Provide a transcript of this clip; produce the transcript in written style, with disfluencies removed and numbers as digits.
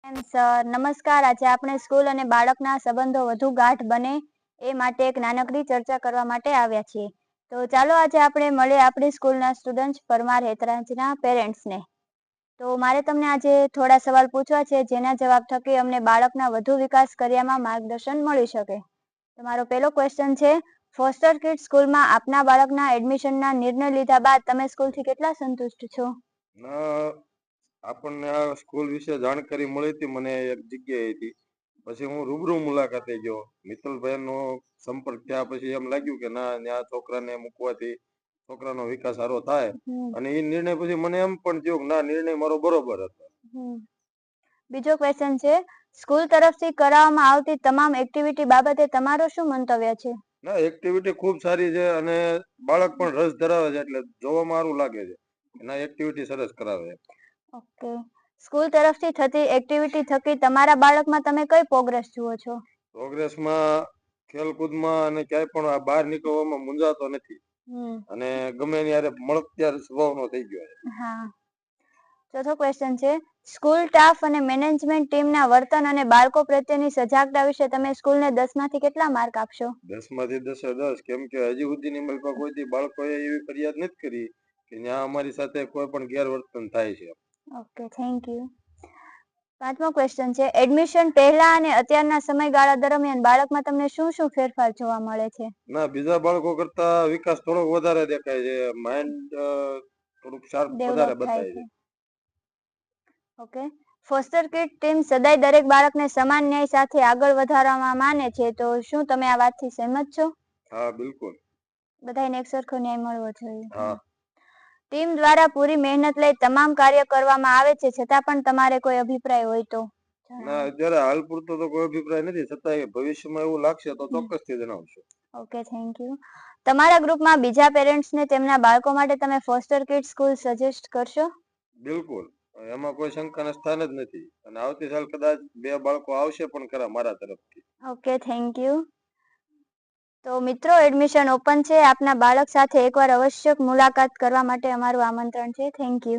Sir નમસ્કાર. આજે આપણે સ્કૂલ અને બાળકના સંબંધો વધુ ગાઢ બને એ માટે એક નાનકડી ચર્ચા કરવા માટે આવ્યા છીએ. તો ચાલો આજે આપણે મળીએ આપણી સ્કૂલના સ્ટુડન્ટ પરમાર હેતરાજના પેરેન્ટ્સને. તો મારે તમને આજે થોડા સવાલ પૂછવા છે, જેના જવાબ થકી અમને બાળકના વધુ વિકાસ કર્યામાં માર્ગદર્શન મળી શકે. તો મારો પહેલો ક્વેશ્ચન છે, ફોસ્ટર કિડ્સ સ્કૂલમાં આપના બાળકના એડમિશનના નિર્ણય લીધા બાદ તમે સ્કૂલથી કેટલા સંતુષ્ટ છો? આપણને આ સ્કૂલ વિશે જાણકારી મળી હતી મને એક જગ્યાએથી. પછી હું રૂબરૂ મુલાકાતે ગયો. મિત્તલભાઈનો સંપર્ક થયા પછી એમ લાગ્યું કે ના, ત્યાં છોકરાને મૂકવાથી છોકરાનો વિકાસ સારો થાય. અને એ નિર્ણય પછી મને એમ પણ થયો કે ના, નિર્ણય મારો બરોબર હતો. બીજો ક્વેશ્ચન છે, સ્કૂલ તરફથી કરાવવામાં આવતી તમામ એક્ટિવિટી બાબતે તમારો શું મંતવ્ય છે? ના, એક્ટિવિટી ખૂબ સારી છે અને બાળક પણ રસ ધરાવે છે, એટલે જોવામાં સારું લાગે છે. ના, એક્ટિવિટી સરસ કરાવે છે. ઓકે. સ્કૂલ તરફથી થતી એક્ટિવિટી થકી તમારા બાળકમાં તમે કઈ પ્રોગ્રેસ જુઓ છો? પ્રોગ્રેસમાં ખેલકૂદમાં અને ક્યાંય પણ બહાર નીકળવામાં મૂંઝાતો નથી. અને ગમે ત્યારે મળત ત્યારે સ્વભાવનો થઈ ગયો છે. હા. ચોથો ક્વેશ્ચન છે, સ્કૂલ સ્ટાફ અને મેનેજમેન્ટ ટીમના વર્તન અને બાળકો પ્રત્યેની સજાગતા વિશે તમે સ્કૂલને 10 માંથી કેટલા માર્ક આપશો? 10 માંથી 10 કેમ કે હજી સુધીની મારી પાસે કોઈથી બાળકોએ એવી ફરિયાદ નથી કરી કે ત્યાં અમારી સાથે કોઈ પણ ગેરવર્તન થાય છે. Okay, thank you. પાંચમો ક્વેશ્ચન છે, એડમિશન પહેલા અને અત્યારના સમયગાળા દરમિયાન બાળકમાં તમને શું શું ફેરફાર જોવા મળે છે? ના, બીજા બાળકો કરતા વિકાસ થોડો વધારે દેખાય છે. માઇન્ડ થોડુંક શાર્પ વધારે બતાય છે. ઓકે. ફોસ્ટર કિડ ટીમ સદાય દરેક બાળકને સમાન ન્યાય સાથે આગળ વધારવામાં માને છે, તો શું તમે આ વાતથી સહેમત છો? હા, બિલકુલ. બધાને એક સરખો ન્યાય મળવો જોઈએ. હા. ટીમ દ્વારા પૂરી મહેનત લઈ તમામ કાર્ય કરવામાં આવે છે, છતાં પણ તમારે કોઈ અભિપ્રાય હોય તો? ના, અત્યારે હાલ પૂરતો તો કોઈ અભિપ્રાય નથી, છતાંય ભવિષ્યમાં એવું લાગશે તો ચોક્કસથી જણાવશું. Okay, thank you. તમારા ગ્રુપમાં બીજા પેરેન્ટ્સને તેમના બાળકો માટે તમે ફોસ્ટર કિડ સ્કૂલ સજેસ્ટ કરશો? બિલકુલ, એમાં કોઈ શંકાના સ્થાન જ નથી. અને આવતી સાલ કદાચ 2 બાળકો આવશે પણ ખરા મારા તરફથી. Okay, thank you. તો મિત્રો, એડમિશન ઓપન છે. આપના બાળક સાથે એકવાર અવશ્ય મુલાકાત કરવા માટે અમારું આમંત્રણ છે. Thank you.